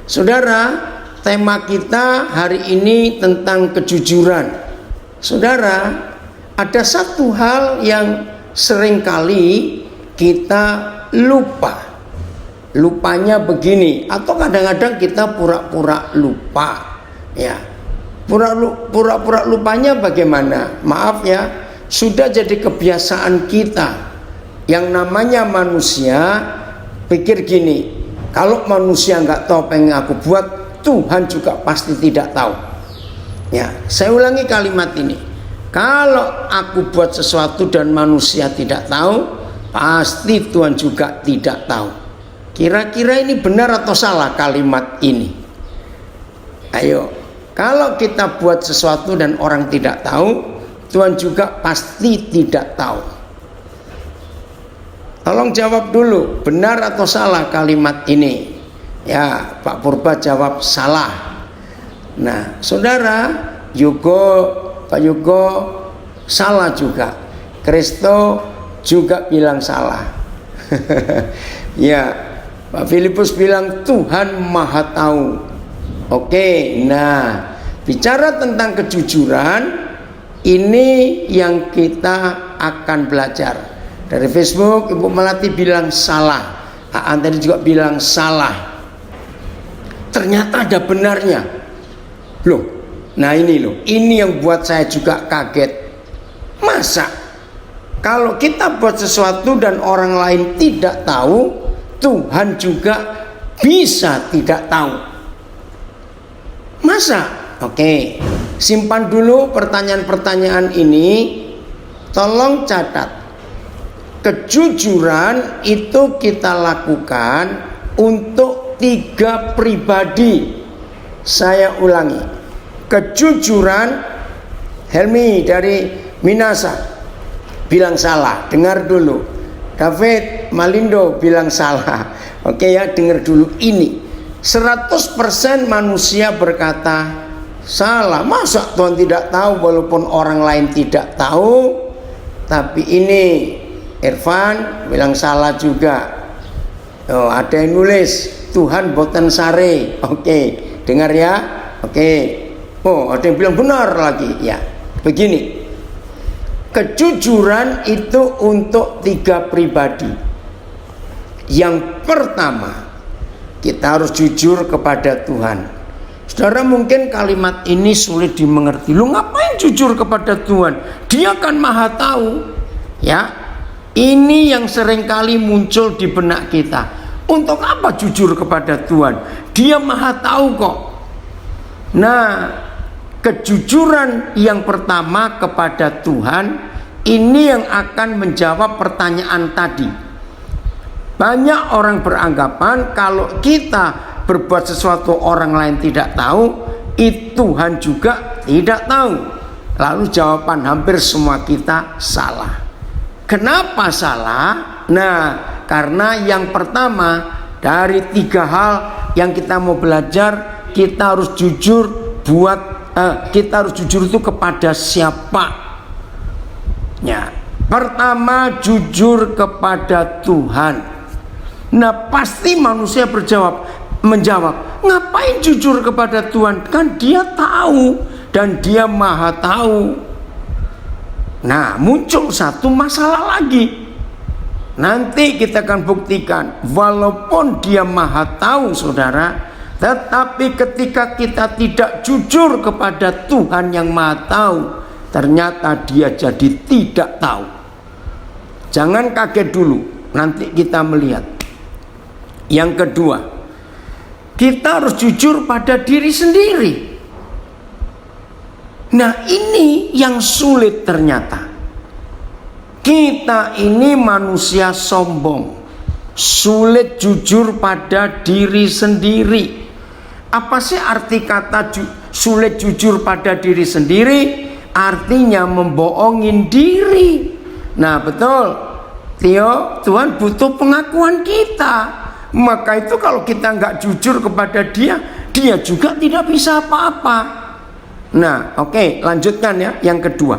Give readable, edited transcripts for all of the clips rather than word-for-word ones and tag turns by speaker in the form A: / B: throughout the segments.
A: Saudara, tema kita hari ini tentang kejujuran. Saudara, ada satu hal yang seringkali kita lupa. Lupanya begini, atau kadang-kadang kita pura-pura lupa. Ya, pura-pura lupanya bagaimana? Maaf ya, sudah jadi kebiasaan kita. Yang namanya manusia pikir gini, kalau manusia nggak tahu apa yang aku buat, Tuhan juga pasti tidak tahu. Ya, saya ulangi kalimat ini. Kalau aku buat sesuatu dan manusia tidak tahu, pasti Tuhan juga tidak tahu. Kira-kira ini benar atau salah kalimat ini? Ayo, kalau kita buat sesuatu dan orang tidak tahu, Tuhan juga pasti tidak tahu. Tolong jawab dulu, benar atau salah kalimat ini? Ya, Pak Purba jawab salah. Nah, saudara, Pak Yugo salah juga. Kristo juga bilang salah. Ya, Pak Filipus bilang Tuhan Maha Tahu. Oke, nah, bicara tentang kejujuran, ini yang kita akan belajar. Dari Facebook, Ibu Melati bilang salah. Aan tadi juga bilang salah. Ternyata ada benarnya. Loh, nah ini loh, ini yang buat saya juga kaget. Masa kalau kita buat sesuatu dan orang lain tidak tahu, Tuhan juga bisa tidak tahu? Masa? Oke, simpan dulu pertanyaan-pertanyaan ini. Tolong catat. Kejujuran itu kita lakukan untuk 3 pribadi. Saya ulangi. Kejujuran, Helmi dari Minasa bilang salah. Dengar dulu. David Malindo bilang salah. Oke ya, dengar dulu ini. 100% manusia berkata salah. Masa Tuhan tidak tahu walaupun orang lain tidak tahu? Tapi ini Irfan bilang salah juga. Oh, ada yang nulis Tuhan boten sare. Oke, dengar ya. Oke. Oh, ada yang bilang benar lagi. Ya, begini. Kejujuran itu untuk 3 pribadi. Yang pertama, kita harus jujur kepada Tuhan. Saudara, mungkin kalimat ini sulit dimengerti. Lu ngapain jujur kepada Tuhan? Dia kan Maha Tahu. Ya. Ini yang seringkali muncul di benak kita. Untuk apa jujur kepada Tuhan? Dia Maha Tahu kok. Nah, kejujuran yang pertama kepada Tuhan, ini yang akan menjawab pertanyaan tadi. Banyak orang beranggapan kalau kita berbuat sesuatu orang lain tidak tahu, itu Tuhan juga tidak tahu. Lalu jawaban hampir semua kita salah. Kenapa salah? Nah, karena yang pertama dari 3 hal yang kita mau belajar, kita harus jujur kita harus jujur itu kepada siapa? Ya, pertama jujur kepada Tuhan. Nah, pasti manusia menjawab, ngapain jujur kepada Tuhan? Kan Dia tahu dan Dia Maha Tahu. Nah, muncul satu masalah lagi. Nanti kita akan buktikan, walaupun Dia Maha Tahu, saudara, tetapi ketika kita tidak jujur kepada Tuhan yang Maha Tahu, ternyata Dia jadi tidak tahu. Jangan kaget dulu, nanti kita melihat. Yang kedua, kita harus jujur pada diri sendiri. Nah, ini yang sulit ternyata. Kita ini manusia sombong, sulit jujur pada diri sendiri. Apa sih arti kata sulit jujur pada diri sendiri? Artinya membohongin diri. Nah, betul Tio, Tuhan butuh pengakuan kita. Maka itu kalau kita nggak jujur kepada Dia, Dia juga tidak bisa apa-apa. Nah, oke, lanjutkan ya. Yang kedua,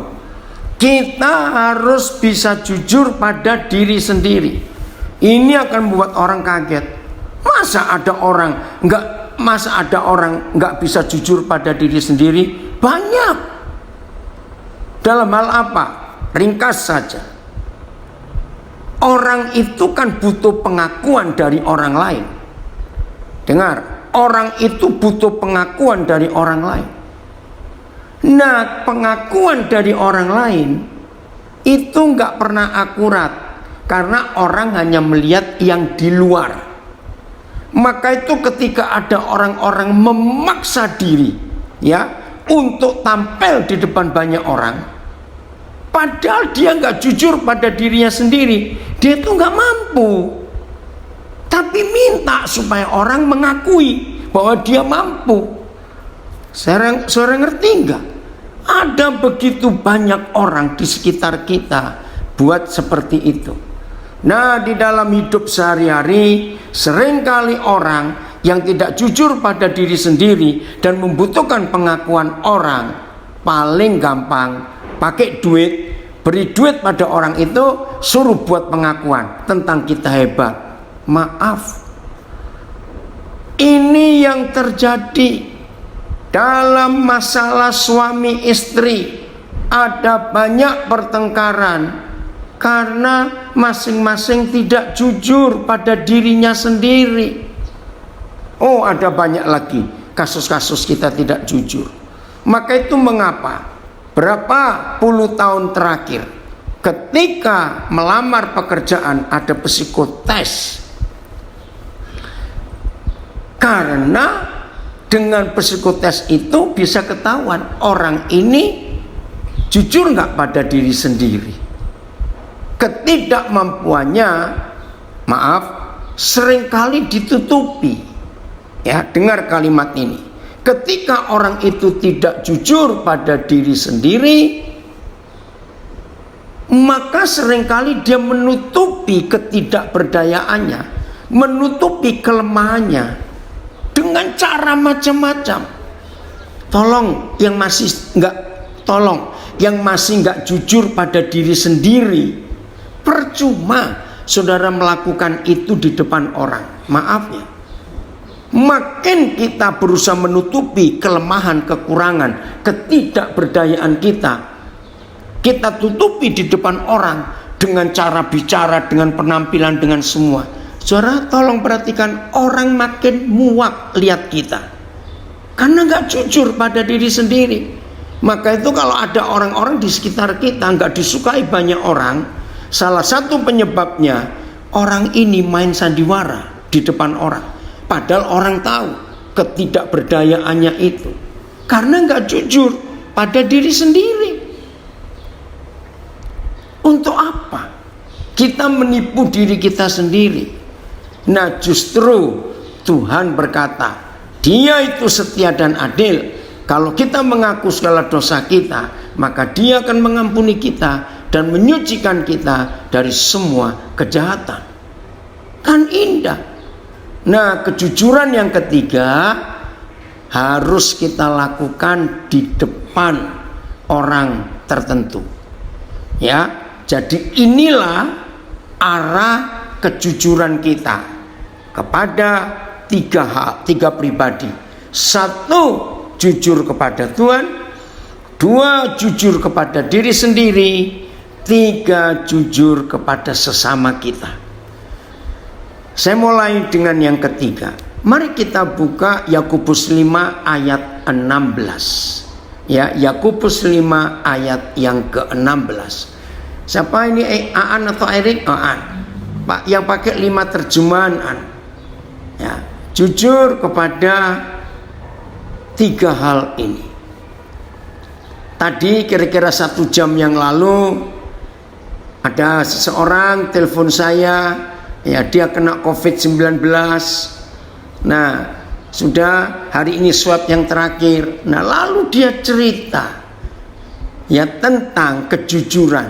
A: kita harus bisa jujur pada diri sendiri. Ini akan membuat orang kaget. Masa ada orang nggak masa ada orang nggak bisa jujur pada diri sendiri? Banyak. Dalam hal apa? Ringkas saja. Orang itu kan butuh pengakuan dari orang lain. Dengar, orang itu butuh pengakuan dari orang lain. Nah, pengakuan dari orang lain itu nggak pernah akurat, karena orang hanya melihat yang di luar. Maka itu ketika ada orang-orang memaksa diri ya untuk tampil di depan banyak orang, padahal dia nggak jujur pada dirinya sendiri, dia itu nggak mampu, tapi minta supaya orang mengakui bahwa dia mampu. Saudara ngerti nggak? Ada begitu banyak orang di sekitar kita buat seperti itu. Nah, di dalam hidup sehari-hari seringkali orang yang tidak jujur pada diri sendiri dan membutuhkan pengakuan orang, paling gampang pakai duit, beri duit pada orang itu, suruh buat pengakuan tentang kita hebat. Maaf, ini yang terjadi dalam masalah suami istri. Ada banyak pertengkaran karena masing-masing tidak jujur pada dirinya sendiri. Oh, ada banyak lagi kasus-kasus kita tidak jujur. Maka itu mengapa berapa puluh tahun terakhir ketika melamar pekerjaan ada psikotes. Karena dengan psikotes itu bisa ketahuan orang ini jujur nggak pada diri sendiri. Ketidakmampuannya, maaf, seringkali ditutupi. Ya, dengar kalimat ini. Ketika orang itu tidak jujur pada diri sendiri, maka seringkali dia menutupi ketidakberdayaannya, menutupi kelemahannya dengan cara macam-macam. Yang masih nggak jujur pada diri sendiri, percuma saudara melakukan itu di depan orang. Maaf ya, makin kita berusaha menutupi kelemahan, kekurangan, ketidakberdayaan kita tutupi di depan orang dengan cara bicara, dengan penampilan, dengan semua. Saudara tolong perhatikan, orang makin muak lihat kita karena nggak jujur pada diri sendiri. Maka itu kalau ada orang-orang di sekitar kita nggak disukai banyak orang, salah satu penyebabnya orang ini main sandiwara di depan orang, padahal orang tahu ketidakberdayaannya itu karena nggak jujur pada diri sendiri. Untuk apa kita menipu diri kita sendiri? Nah, justru Tuhan berkata, Dia itu setia dan adil. Kalau kita mengaku segala dosa kita, maka Dia akan mengampuni kita dan menyucikan kita dari semua kejahatan. Kan indah. Nah, kejujuran yang ketiga harus kita lakukan di depan orang tertentu. Ya, jadi inilah arah kejujuran kita kepada tiga pribadi. Satu, jujur kepada Tuhan. Dua, jujur kepada diri sendiri. Tiga, jujur kepada sesama kita. Saya mulai dengan yang ketiga. Mari kita buka Yakobus 5 ayat 16. Ya, Yakobus 5 ayat yang ke-16. Siapa ini, Aan atau Erik? Aan. Pak, yang pakai 5 terjemahan Aan. Ya, jujur kepada tiga hal ini. Tadi kira-kira 1 jam yang lalu ada seseorang telepon saya, ya dia kena COVID-19. Nah, sudah hari ini swab yang terakhir. Nah, lalu dia cerita ya tentang kejujuran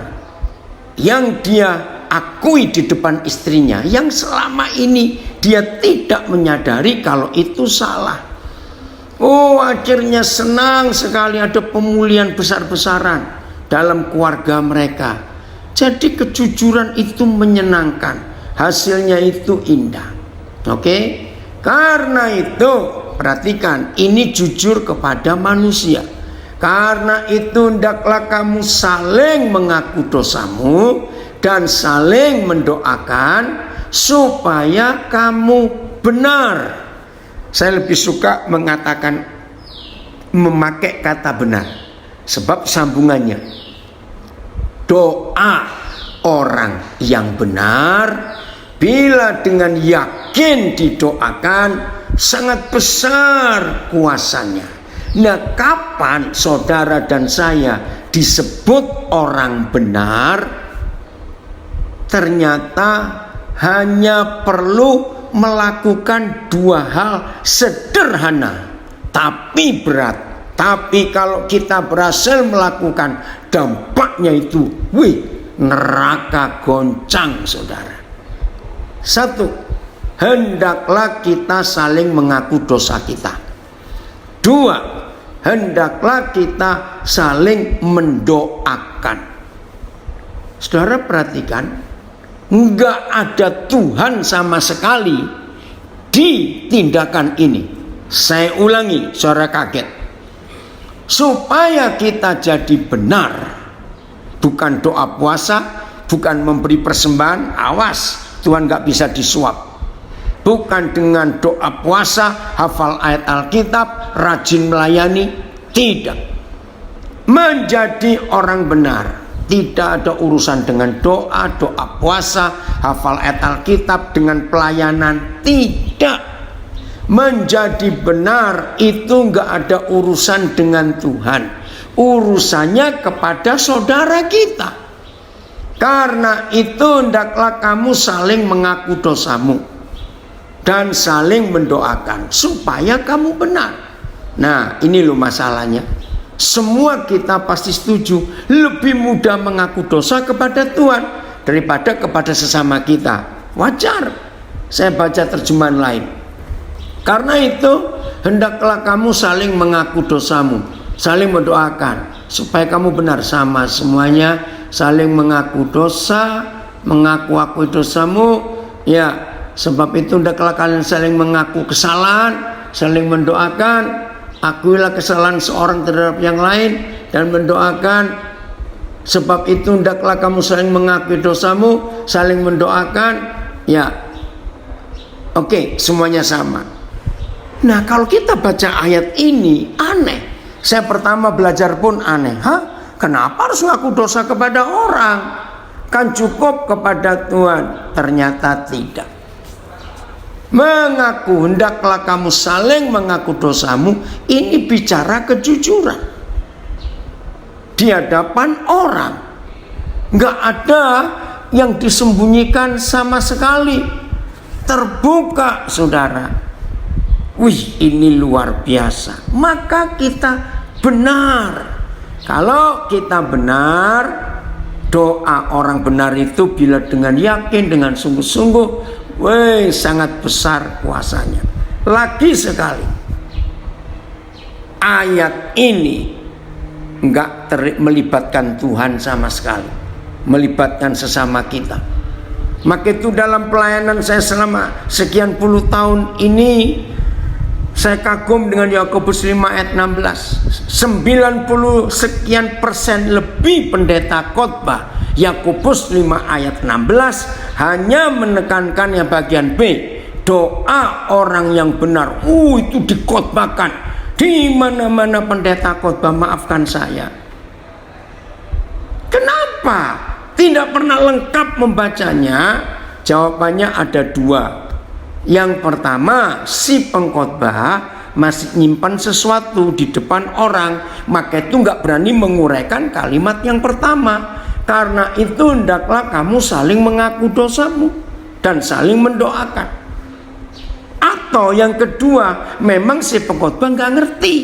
A: yang dia akui di depan istrinya, yang selama ini dia tidak menyadari kalau itu salah. Oh, akhirnya senang sekali ada pemulihan besar-besaran dalam keluarga mereka. Jadi kejujuran itu menyenangkan, hasilnya itu indah. Oke? Karena itu perhatikan, ini jujur kepada manusia. Karena itu hendaklah kamu saling mengaku dosamu dan saling mendoakan supaya kamu benar. Saya lebih suka memakai kata benar, sebab sambungannya doa orang yang benar bila dengan yakin didoakan sangat besar kuasanya. Nah, kapan saudara dan saya disebut orang benar? Ternyata hanya perlu melakukan dua hal sederhana tapi berat. Tapi kalau kita berhasil melakukan, dampaknya itu neraka goncang, saudara. Satu, hendaklah kita saling mengaku dosa kita. Dua, hendaklah kita saling mendoakan. Saudara perhatikan, enggak ada Tuhan sama sekali di tindakan ini. Saya ulangi, saudara kaget. Supaya kita jadi benar, bukan doa puasa, bukan memberi persembahan, awas, Tuhan enggak bisa disuap. Bukan dengan doa puasa, hafal ayat Alkitab, rajin melayani, tidak. Menjadi orang benar tidak ada urusan dengan doa puasa, hafal ayat Alkitab, dengan pelayanan, tidak. Menjadi benar itu enggak ada urusan dengan Tuhan, urusannya kepada saudara kita. Karena itu hendaklah kamu saling mengaku dosamu dan saling mendoakan supaya kamu benar. Nah, ini loh masalahnya. Semua kita pasti setuju, lebih mudah mengaku dosa kepada Tuhan daripada kepada sesama kita. Wajar. Saya baca terjemahan lain. Karena itu hendaklah kamu saling mengaku dosamu, saling mendoakan supaya kamu benar. Sama semuanya, saling mengaku dosa, mengaku dosamu, ya. Sebab itu hendaklah kalian saling mengaku kesalahan, saling mendoakan. Akuilah kesalahan seorang terhadap yang lain dan mendoakan. Sebab itu hendaklah kamu saling mengakui dosamu, saling mendoakan. Ya, oke, semuanya sama. Nah, kalau kita baca ayat ini aneh. Saya pertama belajar pun aneh. Kenapa harus ngaku dosa kepada orang? Kan cukup kepada Tuhan. Ternyata tidak. Mengaku, hendaklah kamu saling mengaku dosamu, ini bicara kejujuran di hadapan orang. Nggak ada yang disembunyikan sama sekali, terbuka, saudara. Wih, ini luar biasa. Maka kita benar. Kalau kita benar, doa orang benar itu bila dengan yakin, dengan sungguh-sungguh, sangat besar kuasanya. Lagi sekali, ayat ini enggak melibatkan Tuhan sama sekali, melibatkan sesama kita. Maka itu dalam pelayanan saya selama sekian puluh tahun ini, saya kagum dengan Yakobus 5 ayat 16. 90 sekian persen lebih pendeta khotbah Yakobus 5 ayat 16 hanya menekankan yang bagian B, doa orang yang benar. Itu dikhotbahkan di mana-mana pendeta khotbah, maafkan saya. Kenapa tidak pernah lengkap membacanya? Jawabannya ada dua. Yang pertama, si pengkhotbah masih nyimpan sesuatu di depan orang, maka itu nggak berani menguraikan kalimat yang pertama. Karena itu hendaklah kamu saling mengaku dosamu dan saling mendoakan. Atau yang kedua, memang si pengkhotbah nggak ngerti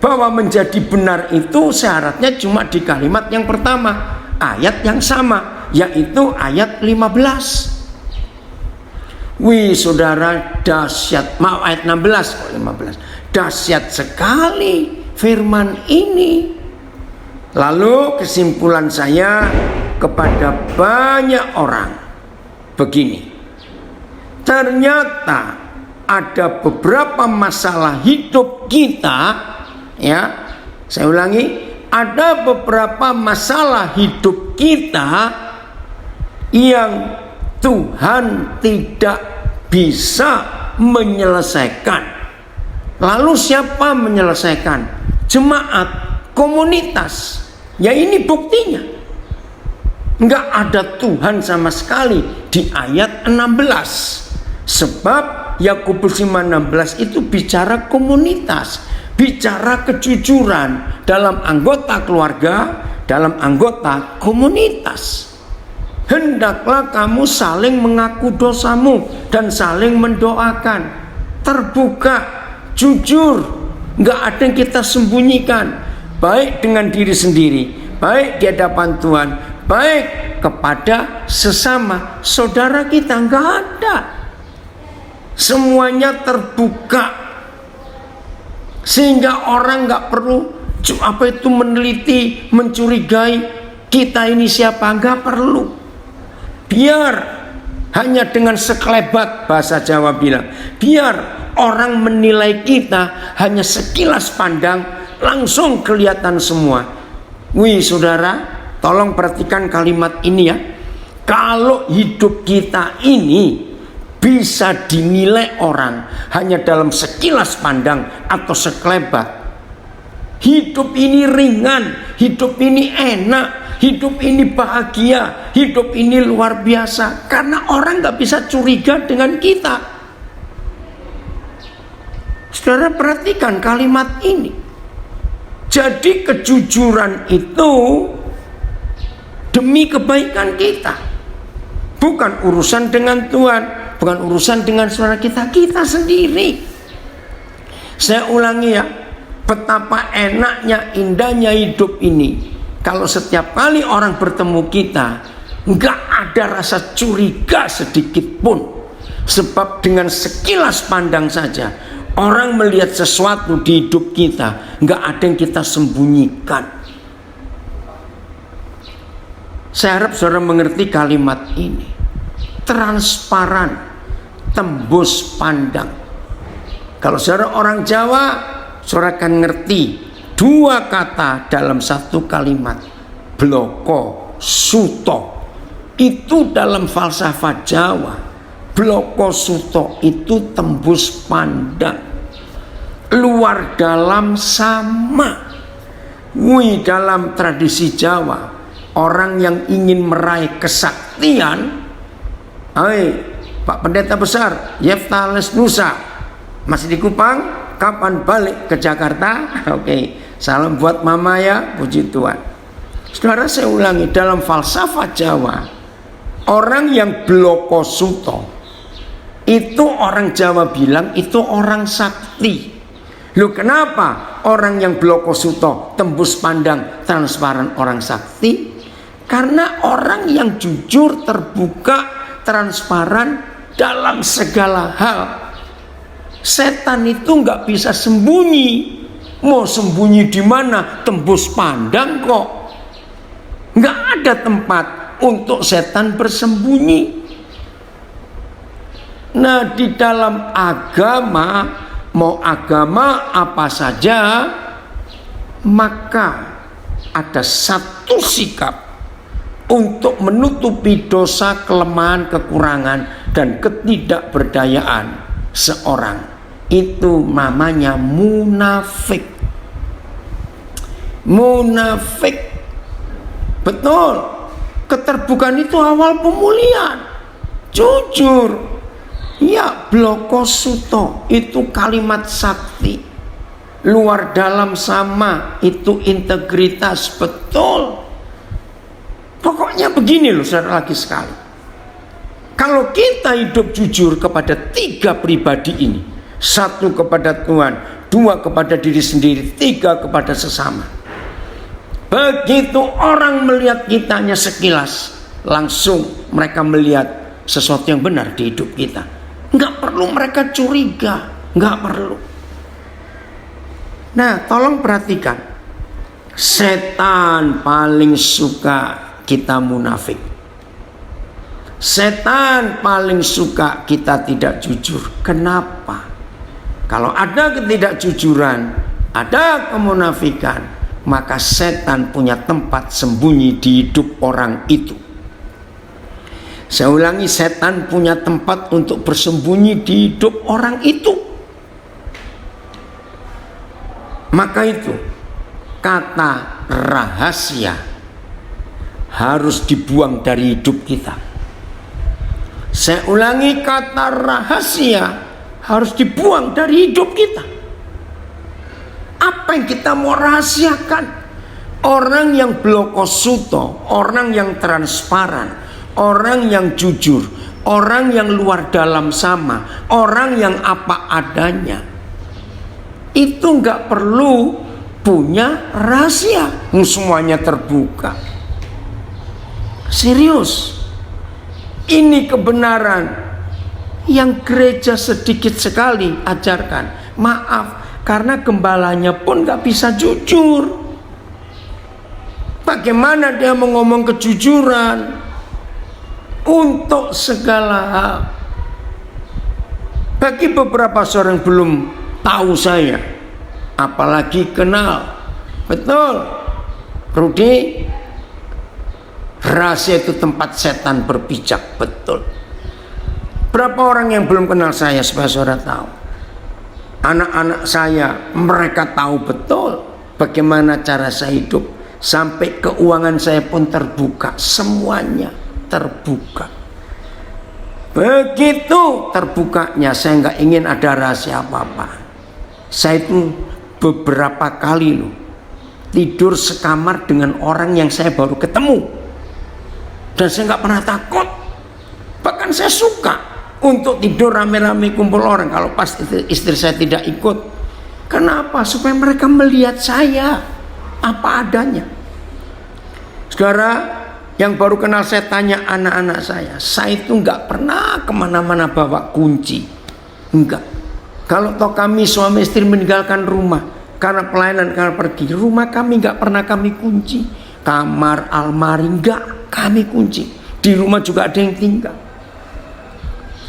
A: bahwa menjadi benar itu syaratnya cuma di kalimat yang pertama, ayat yang sama, yaitu ayat 15. Wih, saudara, dahsyat. Ayat 16 kok 15. Dahsyat sekali firman ini. Lalu kesimpulan saya kepada banyak orang begini. Ternyata ada beberapa masalah hidup kita, ya, saya ulangi, ada beberapa masalah hidup kita yang Tuhan tidak bisa menyelesaikan. Lalu siapa menyelesaikan? Jemaat, komunitas. Ya ini buktinya. Enggak ada Tuhan sama sekali di ayat 16. Sebab Yakobus 5:16 itu bicara komunitas, bicara kejujuran dalam anggota keluarga, dalam anggota komunitas. Hendaklah kamu saling mengaku dosamu dan saling mendoakan. Terbuka, jujur, enggak ada yang kita sembunyikan. Baik dengan diri sendiri, baik di hadapan Tuhan, baik kepada sesama saudara kita, enggak ada. Semuanya terbuka sehingga orang enggak perlu meneliti, mencurigai kita ini siapa, enggak perlu. Biar hanya dengan sekelebat, bahasa Jawa bilang, biar orang menilai kita hanya sekilas pandang, langsung kelihatan semua. Wih saudara, tolong perhatikan kalimat ini ya. Kalau hidup kita ini bisa dinilai orang hanya dalam sekilas pandang atau sekelebat, hidup ini ringan, hidup ini enak, hidup ini bahagia, hidup ini luar biasa, karena orang gak bisa curiga dengan kita. Saudara perhatikan kalimat ini. Jadi kejujuran itu demi kebaikan kita, bukan urusan dengan Tuhan, bukan urusan dengan saudara kita, kita sendiri. Saya ulangi ya, betapa enaknya, indahnya hidup ini kalau setiap kali orang bertemu kita nggak ada rasa curiga sedikit pun. Sebab dengan sekilas pandang saja orang melihat sesuatu di hidup kita, nggak ada yang kita sembunyikan. Saya harap saudara mengerti kalimat ini. Transparan, tembus pandang. Kalau saudara orang Jawa, saudara akan ngerti dua kata dalam satu kalimat, bloko suto. Itu dalam falsafah Jawa, bloko suto itu tembus pandang, luar dalam sama. Wih, dalam tradisi Jawa, orang yang ingin meraih kesaktian, hai Pak Pendeta Besar Yefta Lesnusa, masih di Kupang, kapan balik ke Jakarta? Oke, salam buat mama ya, puji Tuhan. Saudara, saya ulangi, dalam falsafah Jawa, orang yang bloko suto itu orang Jawa bilang itu orang sakti. Loh, kenapa orang yang bloko suto tembus pandang, transparan, orang sakti? Karena orang yang jujur, terbuka, transparan dalam segala hal. Setan itu nggak bisa sembunyi. Mau sembunyi di mana? Tembus pandang kok. Nggak ada tempat untuk setan bersembunyi. Nah, di dalam agama, mau agama apa saja, maka ada satu sikap untuk menutupi dosa, kelemahan, kekurangan, dan ketidakberdayaan seorang. Itu namanya munafik. Munafik. Betul. Keterbukaan itu awal pemulihan. Jujur. Ya, bloko suto itu kalimat sakti. Luar dalam sama, itu integritas. Betul. Pokoknya begini loh saudara, lagi sekali. Kalau kita hidup jujur kepada tiga pribadi ini, satu kepada Tuhan, dua kepada diri sendiri, tiga kepada sesama. Begitu orang melihat kitanya sekilas, langsung mereka melihat sesuatu yang benar di hidup kita. Nggak perlu mereka curiga, nggak perlu. Nah, tolong perhatikan. Setan paling suka kita munafik. Setan paling suka kita tidak jujur. Kenapa? Kalau ada ketidakjujuran, ada kemunafikan, maka setan punya tempat sembunyi di hidup orang itu. Saya ulangi, setan punya tempat untuk bersembunyi di hidup orang itu. Maka itu kata rahasia harus dibuang dari hidup kita. Saya ulangi, kata rahasia harus dibuang dari hidup kita. Apa yang kita mau rahasiakan? Orang yang blokosuto, orang yang transparan, orang yang jujur, orang yang luar dalam sama, orang yang apa adanya, itu nggak perlu punya rahasia, semuanya terbuka. Serius, ini kebenaran yang gereja sedikit sekali ajarkan. Maaf, karena gembalanya pun nggak bisa jujur. Bagaimana dia mau ngomong kejujuran untuk segala hal? Bagi beberapa orang belum tahu saya, apalagi kenal, betul, Rudi, rahasia itu tempat setan berpijak, betul. Berapa orang yang belum kenal saya supaya saudara tahu? Anak-anak saya, mereka tahu betul bagaimana cara saya hidup. Sampai keuangan saya pun terbuka, semuanya terbuka. Begitu terbukanya, saya nggak ingin ada rahasia apa-apa. Saya itu beberapa kali loh tidur sekamar dengan orang yang saya baru ketemu, dan saya nggak pernah takut. Bahkan saya suka untuk tidur rame-rame kumpul orang kalau pas istri saya tidak ikut. Kenapa? Supaya mereka melihat saya apa adanya. Saudara yang baru kenal, saya tanya anak-anak saya itu nggak pernah kemana-mana bawa kunci, enggak. Kalau toh kami suami istri meninggalkan rumah karena pelayanan, karena pergi, rumah kami nggak pernah kami kunci. Kamar, almari nggak kami kunci. Di rumah juga ada yang tinggal.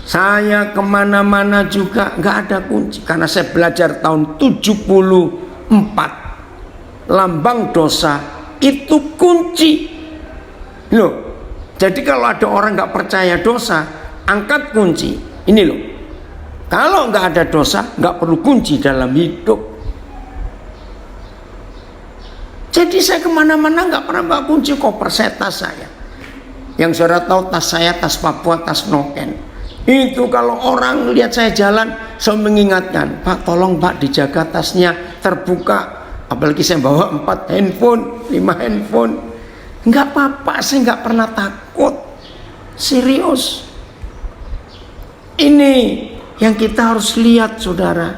A: Saya kemana-mana juga nggak ada kunci, karena saya belajar tahun 74. Lambang dosa itu kunci loh. Jadi kalau ada orang nggak percaya dosa, angkat kunci ini loh. Kalau nggak ada dosa, nggak perlu kunci dalam hidup. Jadi saya kemana-mana nggak pernah bawa kunci. Koper saya, tas saya, yang saudara tahu tas saya, tas Papua, tas Noken. Itu kalau orang lihat saya jalan, saya mengingatkan, Pak tolong Pak dijaga tasnya terbuka. Apalagi saya bawa 4 handphone, 5 handphone. Enggak apa-apa, saya enggak pernah takut. Serius. Ini yang kita harus lihat, saudara.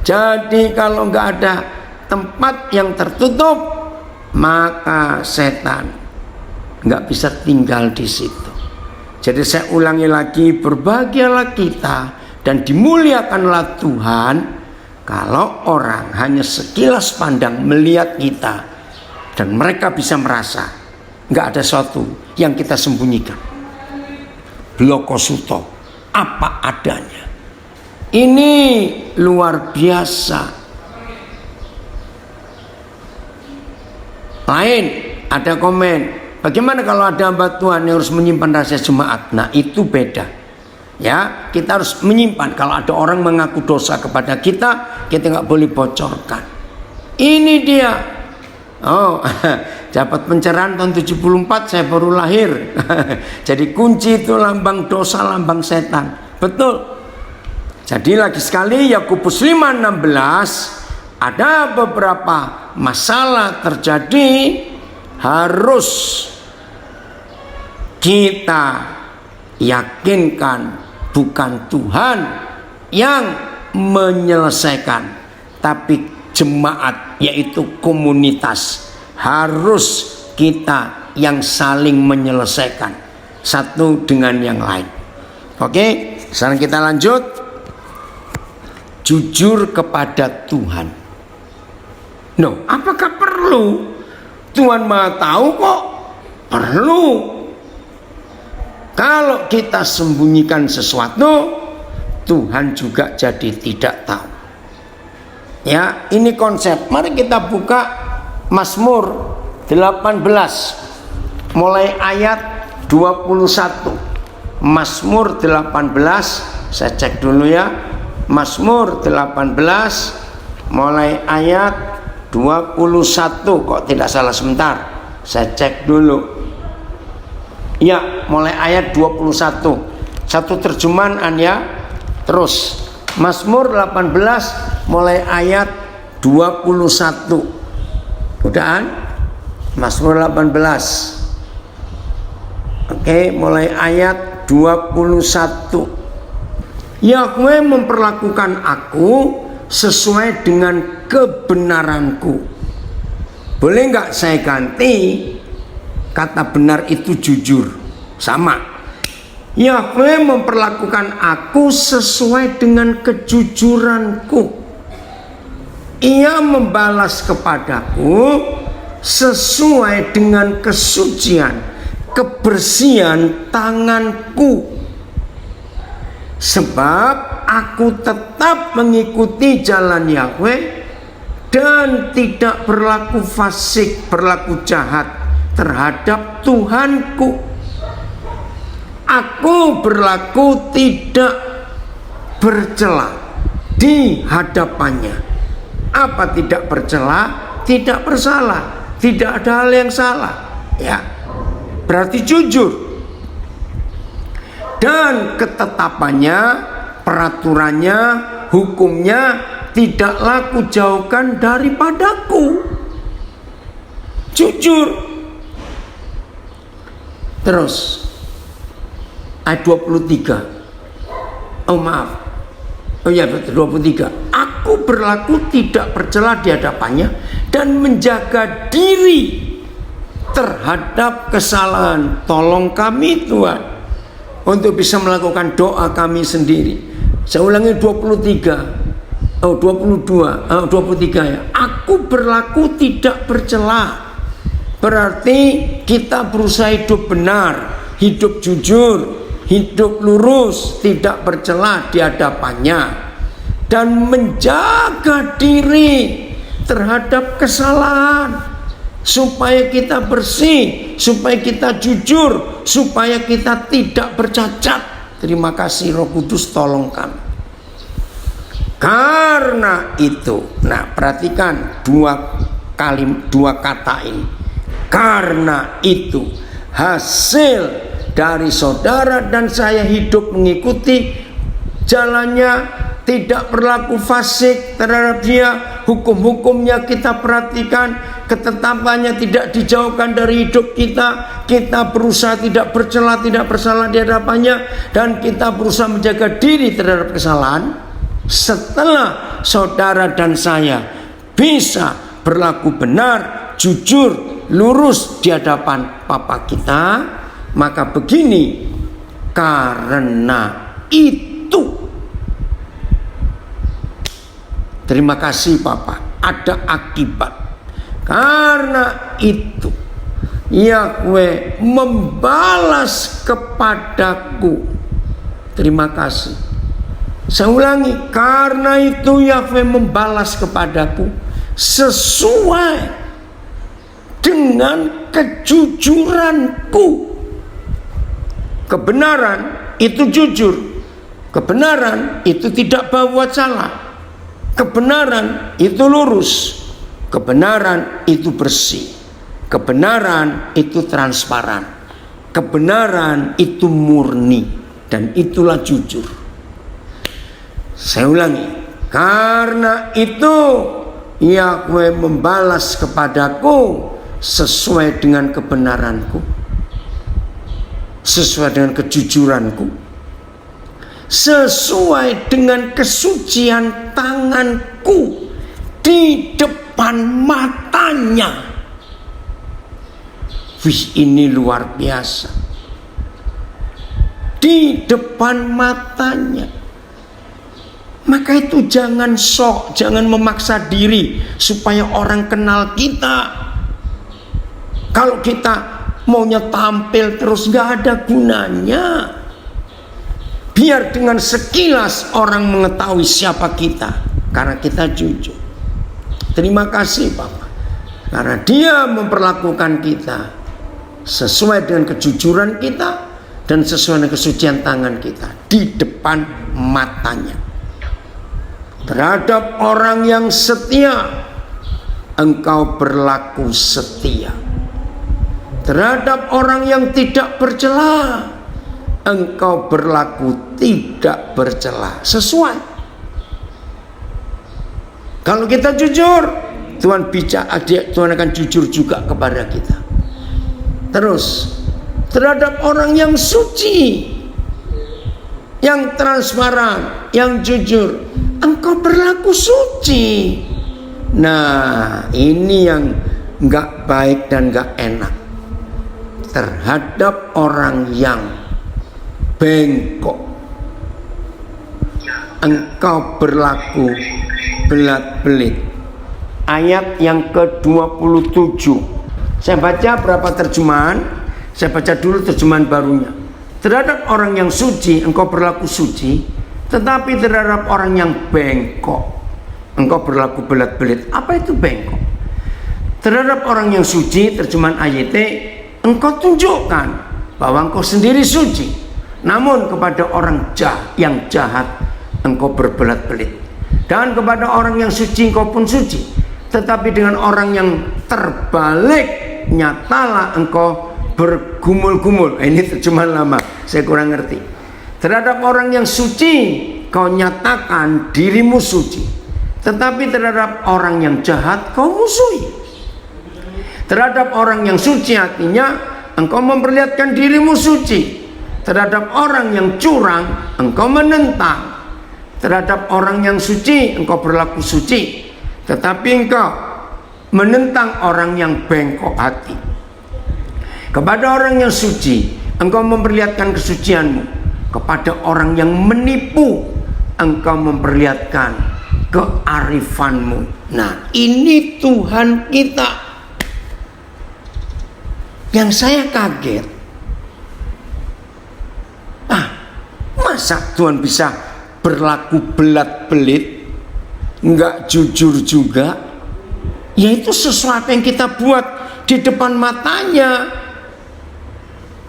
A: Jadi kalau enggak ada tempat yang tertutup, maka setan enggak bisa tinggal di situ. Jadi saya ulangi lagi, berbahagialah kita dan dimuliakanlah Tuhan kalau orang hanya sekilas pandang melihat kita dan mereka bisa merasa nggak ada sesuatu yang kita sembunyikan. Blokosuto, apa adanya. Ini luar biasa. Lain, ada komen, bagaimana kalau ada hamba Tuhan yang harus menyimpan rahasia jemaat? Nah itu beda. Ya, kita harus menyimpan. Kalau ada orang mengaku dosa kepada kita nggak boleh bocorkan. Ini dia. Oh, dapat pencerahan tahun 74, saya baru lahir. Jadi kunci itu lambang dosa, lambang setan. Betul. Jadi lagi sekali Yakobus 5:16, ada beberapa masalah terjadi, harus kita yakinkan bukan Tuhan yang menyelesaikan, tapi jemaat, yaitu komunitas. Harus kita yang saling menyelesaikan satu dengan yang lain. Oke, sekarang kita lanjut. Jujur kepada Tuhan. No, apakah perlu? Tuhan Maha tahu kok. Perlu. Kalau kita sembunyikan sesuatu, Tuhan juga jadi tidak tahu. Ya, ini konsep. Mari kita buka Mazmur 18 mulai ayat 21. Mazmur 18, saya cek dulu ya. Mazmur 18 mulai ayat 21. Kok tidak salah, sebentar, saya cek dulu. Ya, mulai ayat 21. Satu terjemahan ya. Terus Mazmur 18 mulai ayat 21. Udahan? Mazmur 18. Oke, mulai ayat 21. Yahweh memperlakukan aku sesuai dengan kebenaranku. Boleh nggak saya ganti kata benar itu jujur? Sama. Yahweh memperlakukan aku sesuai dengan kejujuranku. Ia membalas kepadaku sesuai dengan kesucian, kebersihan tanganku. Sebab aku tetap mengikuti jalan Yahweh dan tidak berlaku fasik, berlaku jahat terhadap Tuhanku. Aku berlaku tidak bercela di hadapannya. Apa tidak bercela? Tidak bersalah, tidak ada hal yang salah. Ya, berarti jujur. Dan ketetapannya, peraturannya, hukumnya tidaklah kujauhkan daripadaku. Jujur. Terus ayat 23. Oh maaf. Oh ya, 23. Aku berlaku tidak bercela di hadapannya dan menjaga diri terhadap kesalahan. Tolong kami Tuhan untuk bisa melakukan doa kami sendiri. Saya ulangi 23. Oh 22. 23 ya. Aku berlaku tidak bercela. Berarti kita berusaha hidup benar, hidup jujur, hidup lurus, tidak bercela di hadapannya, dan menjaga diri terhadap kesalahan, supaya kita bersih, supaya kita jujur, supaya kita tidak bercacat. Terima kasih Roh Kudus, tolong kami. Karena itu, nah perhatikan dua kata ini. Karena itu, hasil dari saudara dan saya hidup mengikuti jalannya, tidak berlaku fasik terhadap dia, hukum-hukumnya kita perhatikan, ketetapannya tidak dijauhkan dari hidup kita. Kita berusaha tidak bercela, tidak bersalah di hadapannya, dan kita berusaha menjaga diri terhadap kesalahan. Setelah saudara dan saya bisa berlaku benar, jujur, lurus di hadapan Bapa kita, maka begini, karena itu, terima kasih Bapak, ada akibat. Karena itu Yahweh membalas kepadaku. Terima kasih. Saya ulangi, karena itu Yahweh membalas kepadaku sesuai dengan kejujuranku. Kebenaran itu jujur. Kebenaran itu tidak berbuat salah. Kebenaran itu lurus. Kebenaran itu bersih. Kebenaran itu transparan. Kebenaran itu murni. Dan itulah jujur. Saya ulangi, karena itu Yahweh membalas kepadaku sesuai dengan kebenaranku, sesuai dengan kejujuranku, sesuai dengan kesucian tanganku di depan matanya. Wih, ini luar biasa. Di depan matanya. Maka itu jangan sok, jangan memaksa diri supaya orang kenal kita. Kalau kita maunya tampil terus, nggak ada gunanya. Biar dengan sekilas orang mengetahui siapa kita, karena kita jujur. Terima kasih Bapak, karena Dia memperlakukan kita sesuai dengan kejujuran kita dan sesuai dengan kesucian tangan kita di depan matanya. Terhadap orang yang setia, Engkau berlaku setia. Terhadap orang yang tidak bercela, Engkau berlaku tidak bercela. Sesuai. Kalau kita jujur, Tuhan akan jujur juga kepada kita. Terus, terhadap orang yang suci, yang transparan, yang jujur, Engkau berlaku suci. Nah, ini yang gak baik dan gak enak. Terhadap orang yang bengkok, Engkau berlaku belat-belit. Ayat yang ke-27. Saya baca berapa terjemahan. Saya baca dulu terjemahan barunya. Terhadap orang yang suci, Engkau berlaku suci. Tetapi terhadap orang yang bengkok, Engkau berlaku belat-belit. Apa itu bengkok? Terhadap orang yang suci, terjemahan AYT, Engkau tunjukkan bahwa Engkau sendiri suci. Namun kepada orang yang jahat, Engkau berbelat-belit. Dan kepada orang yang suci, Engkau pun suci. Tetapi dengan orang yang terbalik, nyatalah Engkau bergumul-gumul. Ini terjemahan lama, saya kurang ngerti. Terhadap orang yang suci, kau nyatakan dirimu suci. Tetapi terhadap orang yang jahat, kau musuhi. Terhadap orang yang suci, artinya engkau memperlihatkan dirimu suci. Terhadap orang yang curang, engkau menentang. Terhadap orang yang suci, engkau berlaku suci. Tetapi engkau menentang orang yang bengkok hati. Kepada orang yang suci, engkau memperlihatkan kesucianmu. Kepada orang yang menipu, engkau memperlihatkan kearifanmu. Nah, ini Tuhan kita. Yang saya kaget, masa Tuhan bisa berlaku belat-belit, nggak jujur juga? Yaitu sesuatu yang kita buat di depan matanya.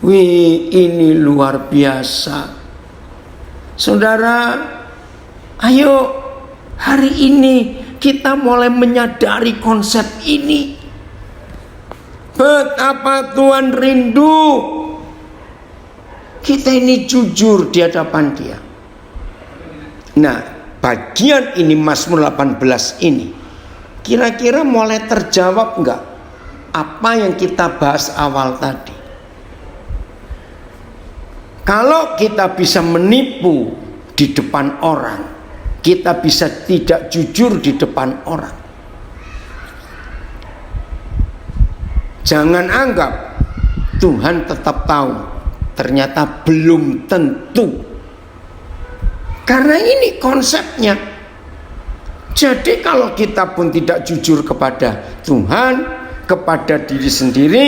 A: Wih, ini luar biasa. Saudara, ayo hari ini kita mulai menyadari konsep ini. Betapa Tuhan rindu kita ini jujur di hadapan Dia. Nah, bagian ini Mazmur 18 ini kira-kira mulai terjawab enggak apa yang kita bahas awal tadi? Kalau kita bisa menipu di depan orang, kita bisa tidak jujur di depan orang. Jangan anggap Tuhan tetap tahu, ternyata belum tentu. Karena ini konsepnya. Jadi kalau kita pun tidak jujur kepada Tuhan, kepada diri sendiri,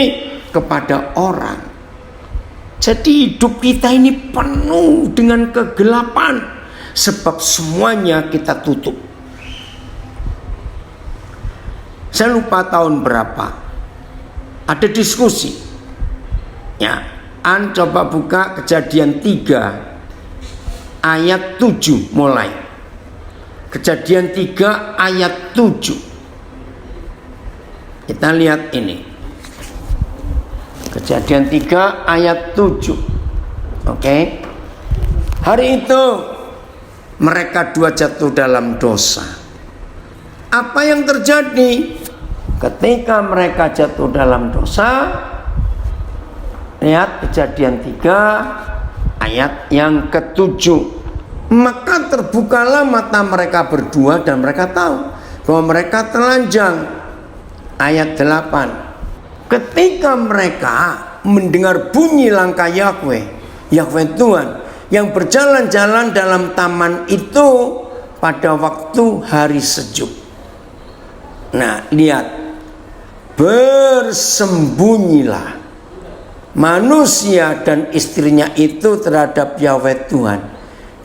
A: kepada orang, jadi hidup kita ini penuh dengan kegelapan, sebab semuanya kita tutup. Saya lupa tahun berapa, ada diskusi. Ya, coba buka Kejadian 3 ayat 7 mulai. Kejadian 3 ayat 7. Kita lihat ini. Kejadian 3 ayat 7. Oke. Hari itu mereka dua jatuh dalam dosa. Apa yang terjadi ketika mereka jatuh dalam dosa? Lihat Kejadian 3 ayat yang ke-7. Maka terbukalah mata mereka berdua dan mereka tahu bahwa mereka telanjang. Ayat 8. Ketika mereka mendengar bunyi langkah Yahweh Tuhan yang berjalan-jalan dalam taman itu pada waktu hari sejuk. Nah, lihat, bersembunyilah manusia dan istrinya itu terhadap Yahweh Tuhan.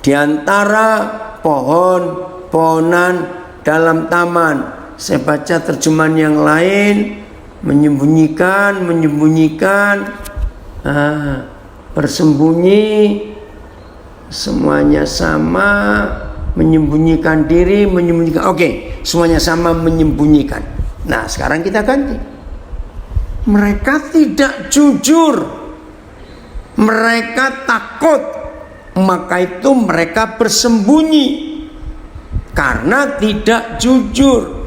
A: Di antara pohon-pohonan dalam taman. Saya baca terjemahan yang lain, menyembunyikan, bersembunyi, semuanya sama, menyembunyikan diri, menyembunyikan. Oke, semuanya sama, menyembunyikan. Nah, sekarang kita ganti. Mereka tidak jujur, mereka takut, maka itu mereka bersembunyi karena tidak jujur.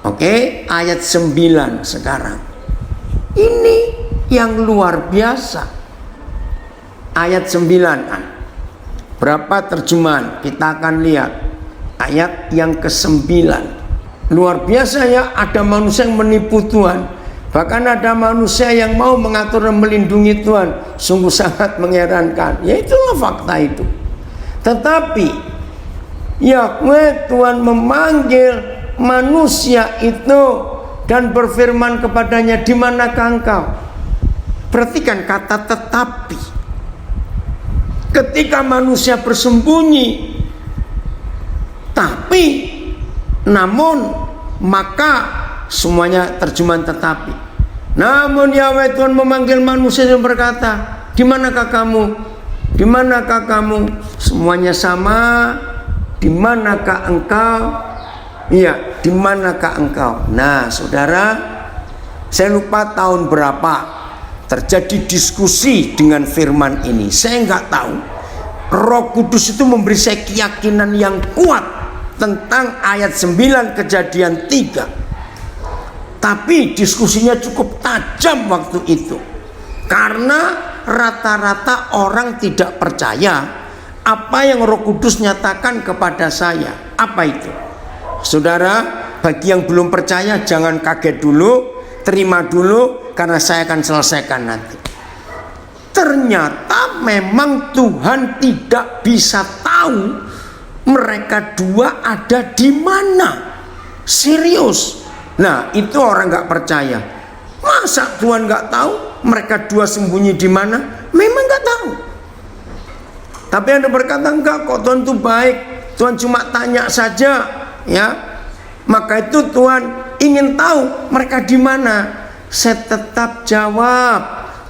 A: Oke, ayat 9 sekarang. Ini yang luar biasa. Ayat 9. Berapa terjemahan? Kita akan lihat ayat yang ke-9. Luar biasa ya, ada manusia yang menipu Tuhan. Bahkan ada manusia yang mau mengatur dan melindungi Tuhan. Sungguh sangat mengherankan. Ya itulah fakta itu. Tetapi Yahweh Tuhan memanggil manusia itu dan berfirman kepadanya, di manakah engkau? Perhatikan kata tetapi. Ketika manusia bersembunyi, tapi, namun, maka, semuanya terjemahan tetapi. Namun Yahweh Tuhan memanggil manusia dan berkata, di manakah kamu? Di manakah kamu? Semuanya sama. Di manakah engkau? Iya, di manakah engkau? Nah, saudara, saya lupa tahun berapa terjadi diskusi dengan firman ini. Saya nggak tahu. Roh Kudus itu memberi saya keyakinan yang kuat tentang ayat 9 Kejadian 3. Tapi diskusinya cukup tajam waktu itu. Karena rata-rata orang tidak percaya apa yang Roh Kudus nyatakan kepada saya. Apa itu? Saudara, bagi yang belum percaya jangan kaget dulu, terima dulu, karena saya akan selesaikan nanti. Ternyata memang Tuhan tidak bisa tahu mereka dua ada di mana. Serius. Nah, itu orang nggak percaya. Masa Tuhan nggak tahu mereka dua sembunyi di mana? Memang nggak tahu. Tapi Anda berkata, enggak kok, Tuhan itu baik, Tuhan cuma tanya saja, ya. Maka itu Tuhan ingin tahu mereka di mana. Saya tetap jawab,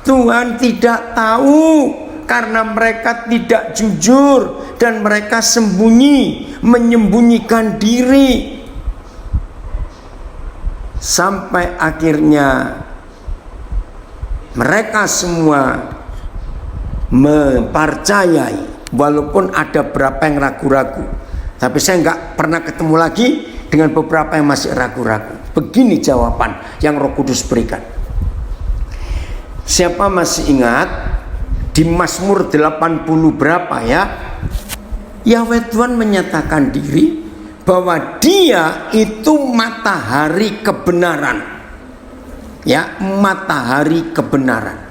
A: Tuhan tidak tahu karena mereka tidak jujur dan mereka menyembunyikan diri. Sampai akhirnya mereka semua mempercayai, walaupun ada beberapa yang ragu-ragu. Tapi saya nggak pernah ketemu lagi dengan beberapa yang masih ragu-ragu. Begini jawaban yang Roh Kudus berikan. Siapa masih ingat di Mazmur 80 berapa ya? Yahweh Tuhan menyatakan diri bahwa Dia itu matahari kebenaran. Ya, matahari kebenaran.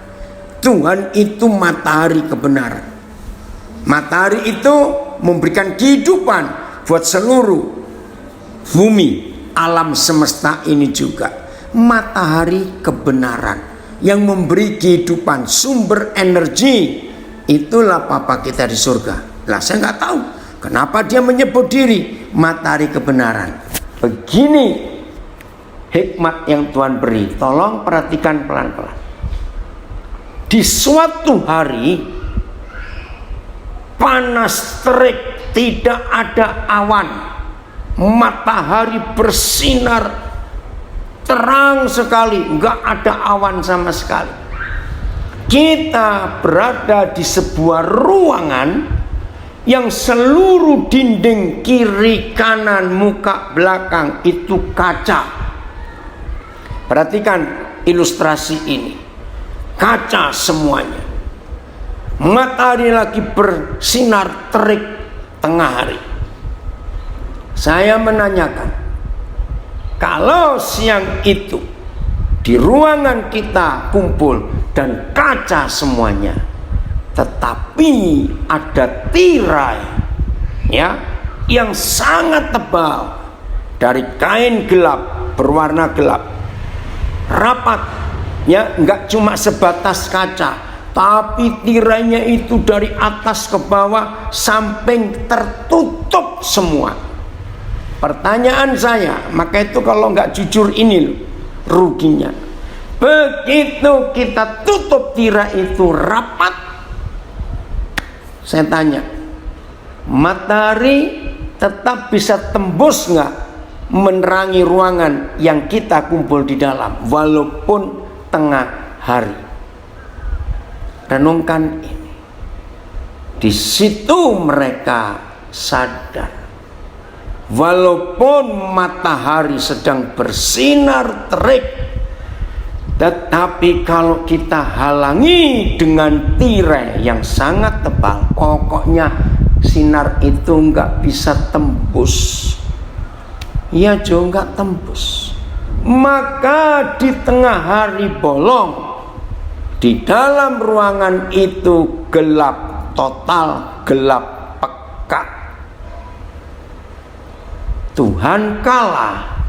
A: Tuhan itu matahari kebenaran. Matahari itu memberikan kehidupan buat seluruh bumi, alam semesta ini juga. Matahari kebenaran yang memberi kehidupan, sumber energi. Itulah Papa kita di surga. Lah saya nggak tahu kenapa Dia menyebut diri matahari kebenaran. Begini hikmat yang Tuhan beri. Tolong perhatikan pelan-pelan. Di suatu hari panas terik, tidak ada awan, matahari bersinar terang sekali, nggak ada awan sama sekali. Kita berada di sebuah ruangan yang seluruh dinding kiri, kanan, muka, belakang itu kaca. Perhatikan ilustrasi ini, kaca semuanya. Matahari lagi bersinar terik tengah hari. Saya menanyakan, kalau siang itu di ruangan kita kumpul dan kaca semuanya, tetapi ada tirai ya yang sangat tebal dari kain gelap berwarna gelap, rapat, Ya, nggak cuma sebatas kaca, tapi tirainya itu dari atas ke bawah sampai tertutup semua. Pertanyaan saya, maka itu kalau nggak jujur ini loh ruginya. Begitu kita tutup tirai itu rapat, saya tanya, matahari tetap bisa tembus nggak menerangi ruangan yang kita kumpul di dalam walaupun tengah hari? Renungkan ini. Di situ mereka sadar, walaupun matahari sedang bersinar terik, tetapi kalau kita halangi dengan tirai yang sangat tebal, pokoknya sinar itu nggak bisa tembus. Ya Jo, nggak tembus. Maka di tengah hari bolong, di dalam ruangan itu gelap total, gelap pekat. Tuhan kalah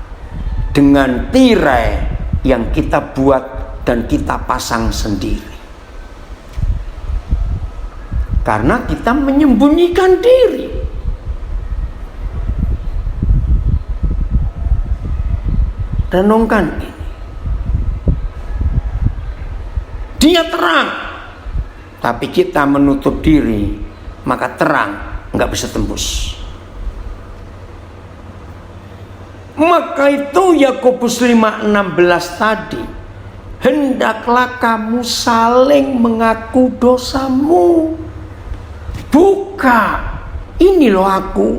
A: dengan tirai yang kita buat dan kita pasang sendiri. Karena kita menyembunyikan diri. Renungkan ini. Dia terang, tapi kita menutup diri, maka terang nggak bisa tembus. Maka itu Yakobus 5:16 tadi, hendaklah kamu saling mengaku dosamu. Buka, ini loh aku.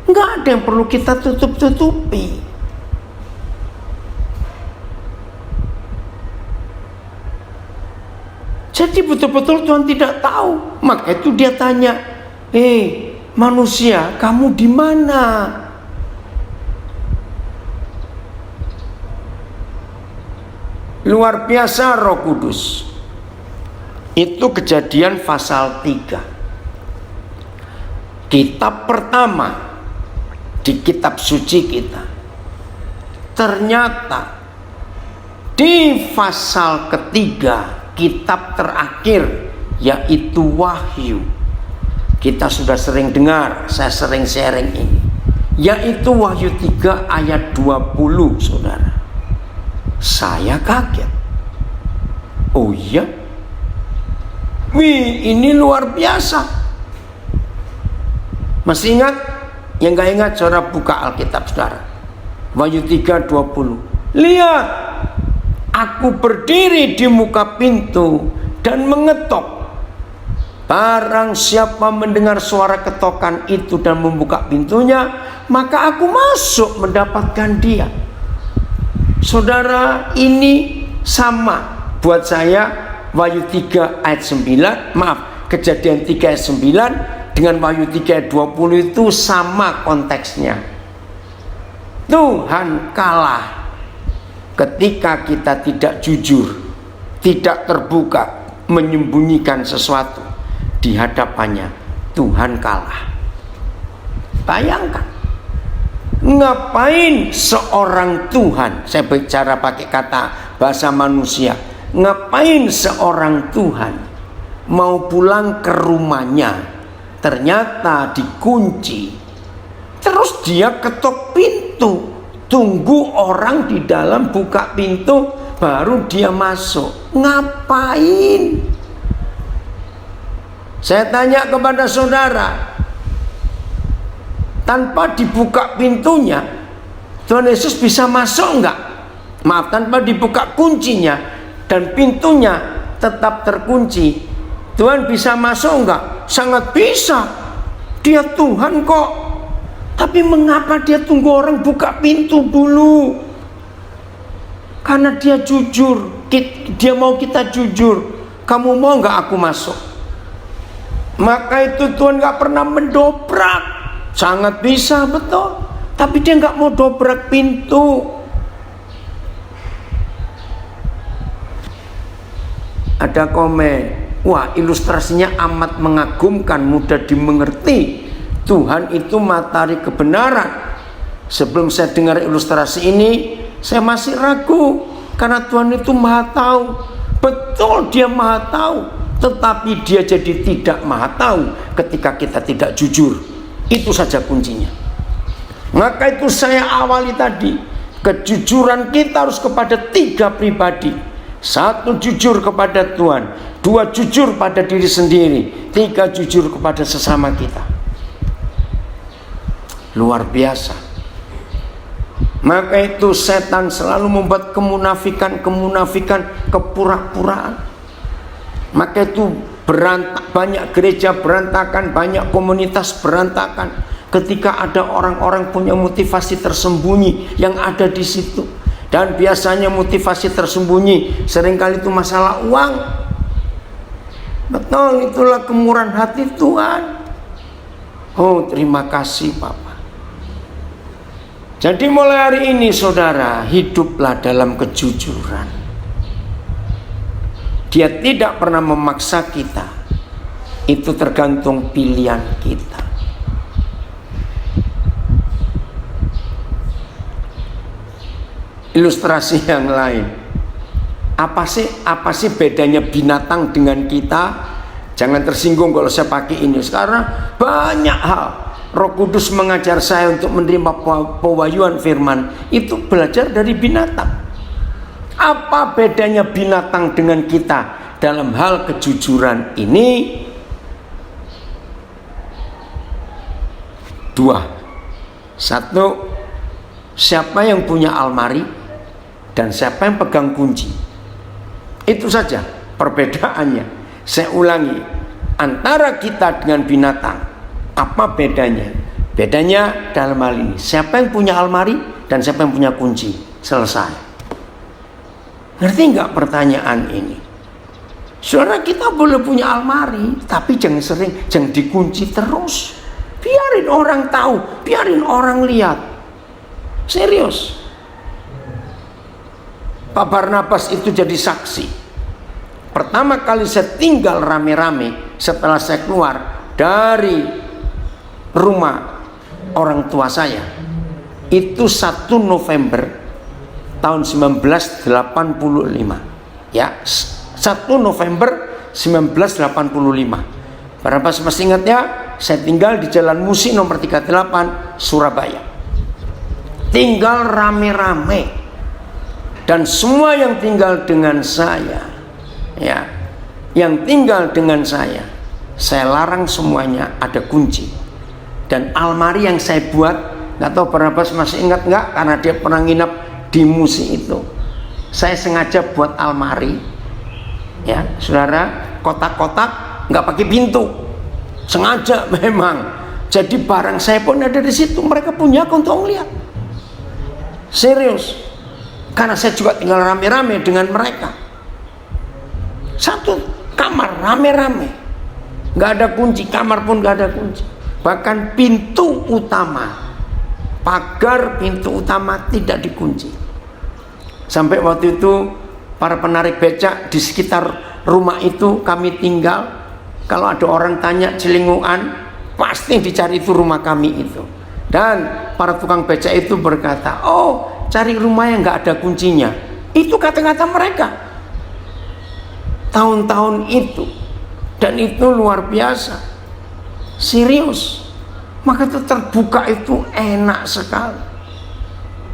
A: Nggak ada yang perlu kita tutup-tutupi. Jadi betul-betul Tuhan tidak tahu. Maka itu dia tanya, manusia, kamu di mana? Luar biasa Roh Kudus. Itu Kejadian pasal 3. Kitab pertama di kitab suci kita. Ternyata di pasal ketiga, kitab terakhir, yaitu Wahyu. Kita sudah sering dengar, saya sering sharing ini, yaitu Wahyu 3 ayat 20, saudara. Saya kaget. Oh iya? Wih, ini luar biasa. Masih ingat? Yang gak ingat, saudara buka Alkitab saudara. Wahyu 3:20. Lihat, aku berdiri di muka pintu dan mengetok. Barang siapa mendengar suara ketokan itu dan membuka pintunya, maka aku masuk mendapatkan dia. Saudara, ini sama buat saya. Wahyu 3 ayat 9, Kejadian 3 ayat 9 dengan Wahyu 3 ayat 20 itu sama konteksnya. Tuhan kalah ketika kita tidak jujur, tidak terbuka, menyembunyikan sesuatu di hadapannya. Tuhan kalah. Bayangkan, ngapain seorang Tuhan, saya bicara pakai kata bahasa manusia, ngapain seorang Tuhan mau pulang ke rumahnya, ternyata dikunci, terus dia ketok pintu, tunggu orang di dalam buka pintu baru dia masuk. Ngapain? Saya tanya kepada saudara, tanpa dibuka pintunya Tuhan Yesus bisa masuk enggak? Tanpa dibuka kuncinya dan pintunya tetap terkunci, Tuhan bisa masuk enggak? Sangat bisa. Dia Tuhan kok. Tapi mengapa dia tunggu orang buka pintu dulu? Karena dia jujur. Dia mau kita jujur. Kamu mau enggak aku masuk? Maka itu Tuhan enggak pernah mendobrak. Sangat bisa, betul. Tapi dia enggak mau dobrak pintu. Ada komen, wah ilustrasinya amat mengagumkan, mudah dimengerti. Tuhan itu matahari kebenaran. Sebelum saya dengar ilustrasi ini, saya masih ragu. Karena Tuhan itu maha tahu. Betul, dia maha tahu, tetapi dia jadi tidak maha tahu ketika kita tidak jujur. Itu saja kuncinya. Maka itu saya awali tadi, kejujuran kita harus kepada 3 pribadi. 1, jujur kepada Tuhan. 2, jujur pada diri sendiri. 3, jujur kepada sesama kita. Luar biasa. Maka itu setan selalu membuat kemunafikan, kepura-puraan. Maka itu banyak gereja berantakan, banyak komunitas berantakan. Ketika ada orang-orang punya motivasi tersembunyi yang ada di situ. Dan biasanya motivasi tersembunyi seringkali itu masalah uang. Betul, itulah kemurahan hati Tuhan. Oh, terima kasih Bapak. Jadi mulai hari ini saudara, hiduplah dalam kejujuran. Dia tidak pernah memaksa kita. Itu tergantung pilihan kita. Ilustrasi yang lain. Apa sih bedanya binatang dengan kita? Jangan tersinggung kalau saya pakai ini. Sekarang banyak hal Roh Kudus mengajar saya untuk menerima pewahyuan firman. Itu belajar dari binatang. Apa bedanya binatang dengan kita dalam hal kejujuran ini? 2. 1, siapa yang punya almari dan siapa yang pegang kunci. Itu saja perbedaannya. Saya ulangi, antara kita dengan binatang, apa bedanya? Bedanya dalam hal ini, siapa yang punya almari dan siapa yang punya kunci. Selesai. Ngerti nggak pertanyaan ini? Saudara, kita boleh punya almari, tapi jangan dikunci terus. Biarin orang tahu, biarin orang lihat. Serius. Pak Barnabas itu jadi saksi. Pertama kali saya tinggal rame-rame setelah saya keluar dari rumah orang tua saya, itu 1 November tahun 1985. Ya, 1 November 1985. Barnabas masih ingat ya? Saya tinggal di Jalan Musi nomor 38 Surabaya. Tinggal rame-rame. Dan semua yang tinggal dengan saya, ya, yang tinggal dengan saya larang semuanya ada kunci. Dan almari yang saya buat, nggak tahu Barnabas masih ingat nggak, karena dia pernah nginap di Musi itu. Saya sengaja buat almari, ya, saudara, kotak-kotak nggak pakai pintu, sengaja memang. Jadi barang saya pun ada di situ, mereka punya untuk lihat. Serius. Karena saya juga tinggal rame-rame dengan mereka. Satu kamar rame-rame, nggak ada kunci, kamar pun nggak ada kunci. Bahkan pintu utama, pagar pintu utama tidak dikunci. Sampai waktu itu para penarik becak di sekitar rumah itu kami tinggal, kalau ada orang tanya celinguan, pasti dicari itu rumah kami itu. Dan para tukang becak itu berkata, oh, cari rumah yang nggak ada kuncinya. Itu kata-kata mereka tahun-tahun itu. Dan itu luar biasa, serius. Maka itu terbuka itu enak sekali.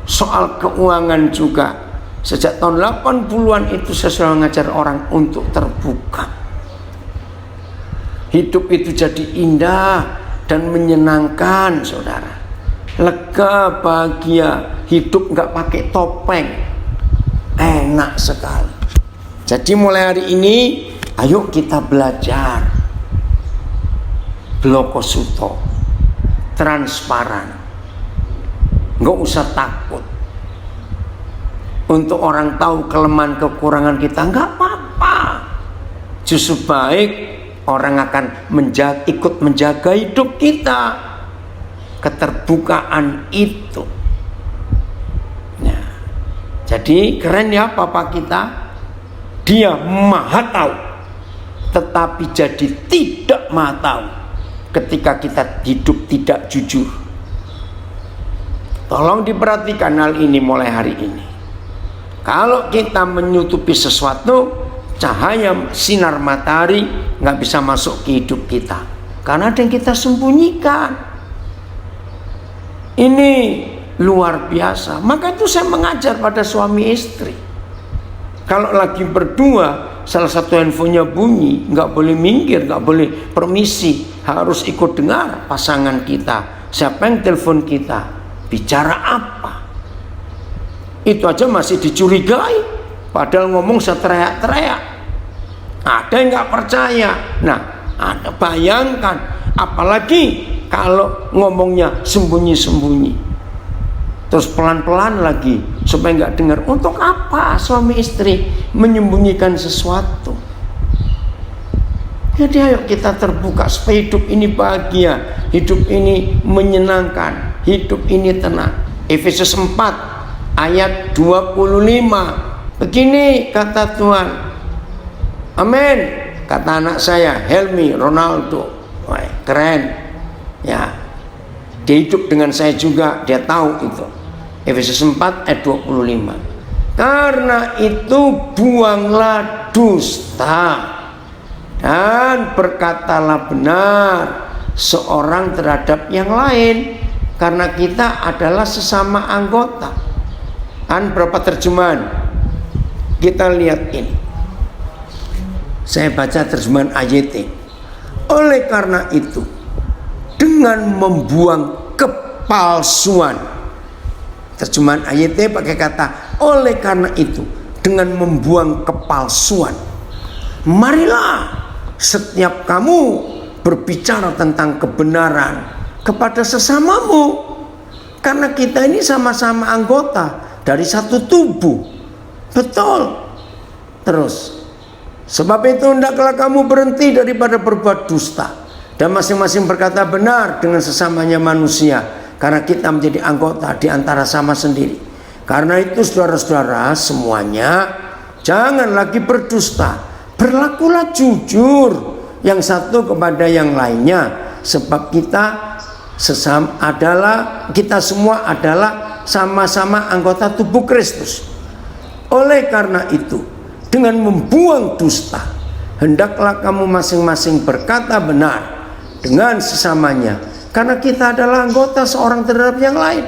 A: Soal keuangan juga, sejak tahun 80-an itu saya selalu mengajar orang untuk terbuka. Hidup itu jadi indah dan menyenangkan, saudara. Lega, bahagia, hidup nggak pakai topeng, enak sekali. Jadi mulai hari ini, ayo kita belajar blokosuto, transparan, nggak usah takut untuk orang tahu kelemahan kekurangan kita, nggak apa-apa. Justru baik orang akan ikut menjaga hidup kita. Keterbukaan itu. Nah, jadi keren ya Papa kita. Dia maha tahu, tetapi jadi tidak maha tahu ketika kita hidup tidak jujur. Tolong diperhatikan hal ini mulai hari ini. Kalau kita menutupi sesuatu, cahaya sinar matahari nggak bisa masuk ke hidup kita, karena ada yang kita sembunyikan. Ini luar biasa. Maka itu saya mengajar pada suami istri, kalau lagi berdua, salah satu handphonenya bunyi, nggak boleh minggir, nggak boleh permisi, harus ikut dengar pasangan kita, siapa yang telepon kita, bicara apa. Itu aja masih dicurigai, padahal ngomong seteriak-teriak. Ada yang nggak percaya. Nah, ada, bayangkan, apalagi kalau ngomongnya sembunyi-sembunyi, terus pelan-pelan lagi supaya nggak dengar. Untuk apa suami istri menyembunyikan sesuatu? Jadi ayo kita terbuka supaya hidup ini bahagia, hidup ini menyenangkan, hidup ini tenang. Efesus 4 ayat 25. Begini kata Tuhan. Amin. Kata anak saya, Helmi Ronaldo. Wah, keren. Ya. Dia hidup dengan saya juga, dia tahu itu. Efesus 4 ayat 25. Karena itu buanglah dusta dan berkatalah benar seorang terhadap yang lain, karena kita adalah sesama anggota. Kan berapa terjemahan? Kita lihat ini. Saya baca terjemahan AYT. Oleh karena itu, dengan membuang kepalsuan. Terjemahan AYT pakai kata oleh karena itu, dengan membuang kepalsuan, marilah setiap kamu berbicara tentang kebenaran kepada sesamamu, karena kita ini sama-sama anggota dari satu tubuh. Betul. Terus, sebab itu hendaklah kamu berhenti daripada berbuat dusta, dan masing-masing berkata benar dengan sesamanya manusia, karena kita menjadi anggota di antara sama sendiri. Karena itu saudara-saudara semuanya, jangan lagi berdusta, berlakulah jujur yang satu kepada yang lainnya, sebab kita semua adalah sama-sama anggota tubuh Kristus. Oleh karena itu, dengan membuang dusta, hendaklah kamu masing-masing berkata benar dengan sesamanya, karena kita adalah anggota seorang terhadap yang lain.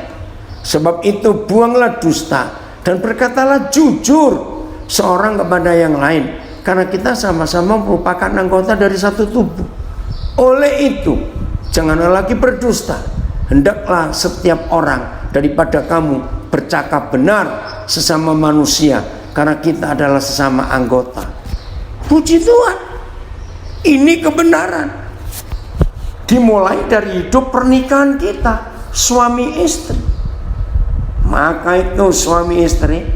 A: Sebab itu buanglah dusta dan berkatalah jujur seorang kepada yang lain, karena kita sama-sama merupakan anggota dari satu tubuh. Oleh itu, janganlah lagi berdusta. Hendaklah setiap orang daripada kamu bercakap benar sesama manusia, karena kita adalah sesama anggota. Puji Tuhan, ini kebenaran. Dimulai dari hidup pernikahan kita, suami istri. Maka itu suami istri,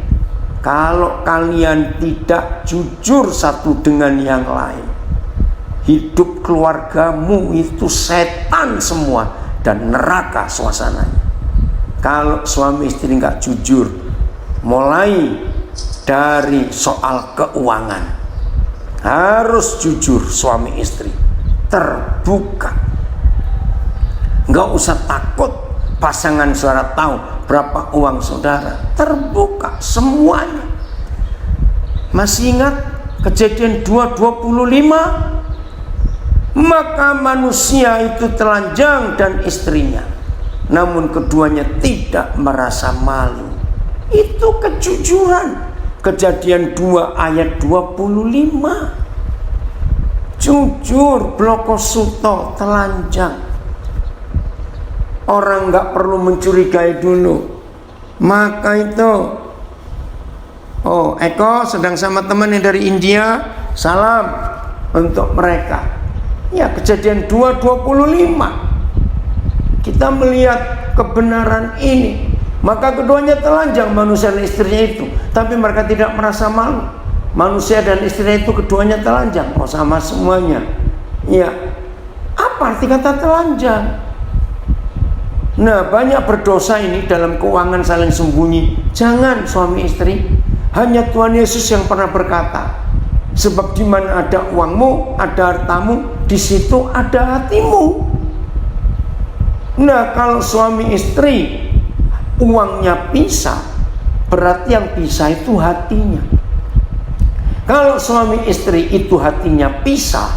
A: kalau kalian tidak jujur satu dengan yang lain, hidup keluargamu itu setan semua dan neraka suasananya. Kalau suami istri nggak jujur, mulai dari soal keuangan, harus jujur suami istri, terbuka. Nggak usah takut pasangan saudara tahu berapa uang saudara, terbuka semuanya. Masih ingat Kejadian 2:25? Maka manusia itu telanjang dan istrinya, namun keduanya tidak merasa malu. Itu kejujuran. Kejadian 2 ayat 25. Jujur, bloko suto, telanjang. Orang gak perlu mencurigai dulu. Maka itu, oh Eko sedang sama teman yang dari India, salam untuk mereka. Ya, Kejadian 2:25. Kita melihat kebenaran ini. Maka keduanya telanjang, manusia dan istrinya itu, tapi mereka tidak merasa malu. Manusia dan istrinya itu keduanya telanjang, oh sama semuanya. Ya, apa arti kata telanjang? Nah, banyak berdosa ini dalam keuangan saling sembunyi. Jangan suami istri. Hanya Tuhan Yesus yang pernah berkata, sebab di mana ada uangmu, ada hartamu, di situ ada hatimu. Nah, kalau suami istri uangnya pisah, berarti yang pisah itu hatinya. Kalau suami istri itu hatinya pisah,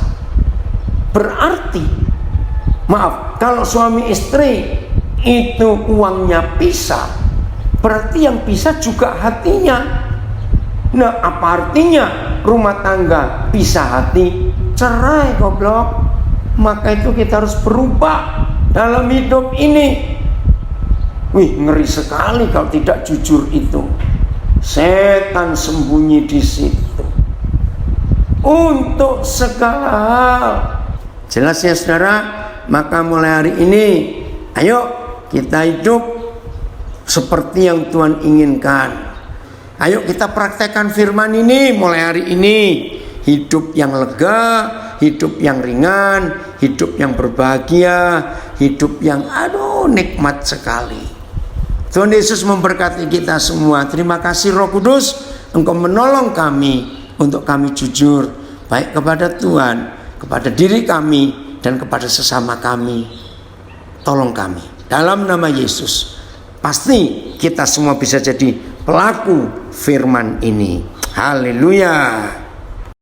A: berarti, kalau suami istri itu uangnya pisah, berarti yang pisah juga hatinya. Nah, apa artinya rumah tangga pisah hati? Cerai, goblok. Maka itu kita harus berubah dalam hidup ini. Wih, ngeri sekali kalau tidak jujur itu. Setan sembunyi di situ untuk segala hal. Jelas ya saudara? Maka mulai hari ini, ayo kita hidup seperti yang Tuhan inginkan. Ayo kita praktekkan firman ini mulai hari ini. Hidup yang lega, hidup yang ringan, hidup yang berbahagia, hidup yang nikmat sekali. Tuhan Yesus memberkati kita semua. Terima kasih Roh Kudus, Engkau menolong kami untuk kami jujur, baik kepada Tuhan, kepada diri kami, dan kepada sesama kami. Tolong kami dalam nama Yesus. Pasti kita semua bisa jadi pelaku firman ini. Haleluya.